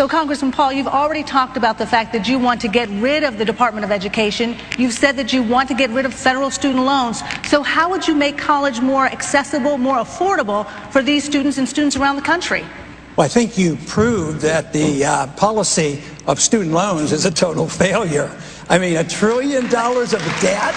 So, Congressman Paul, you've already talked about the fact that you want to get rid of the Department of Education. You've said that you want to get rid of federal student loans. So how would you make college more accessible, more affordable for these students and students around the country? Well, I think you proved that the policy of student loans is a total failure. I mean, $1 trillion of debt,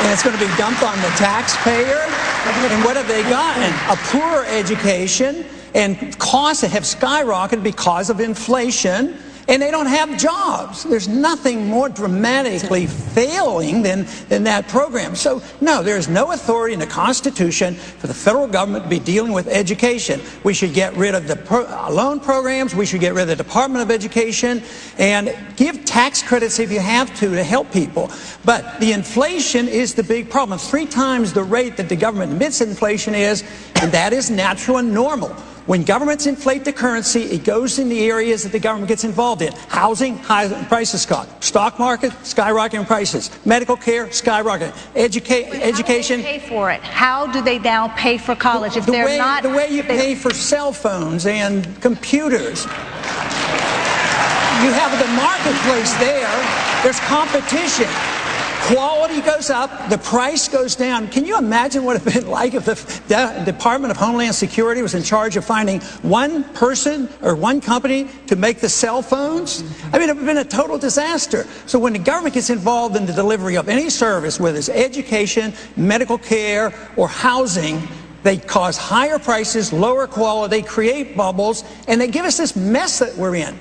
and it's going to be dumped on the taxpayer. And what have they gotten? A poor education and costs that have skyrocketed because of inflation, and they don't have jobs. There's nothing more dramatically failing than that program. So, no, there's no authority in the Constitution for the federal government to be dealing with education. We should get rid of the loan programs. We should get rid of the Department of Education and give tax credits if you have to help people. But the inflation is the big problem. 3 times the rate that the government admits inflation is, and that is natural and normal. When governments inflate the currency, it goes in the areas that the government gets involved in. Housing, high prices sky. Stock market, skyrocketing prices. Medical care, skyrocketing. Education. How do they pay for it? How do they now pay for college if they're not? The way you pay for cell phones and computers. You have the marketplace there. There's competition. Quality goes up, the price goes down. Can you imagine what it would have been like if the Department of Homeland Security was in charge of finding one person or one company to make the cell phones? I mean, it would have been a total disaster. So when the government gets involved in the delivery of any service, whether it's education, medical care, or housing, they cause higher prices, lower quality, they create bubbles, and they give us this mess that we're in.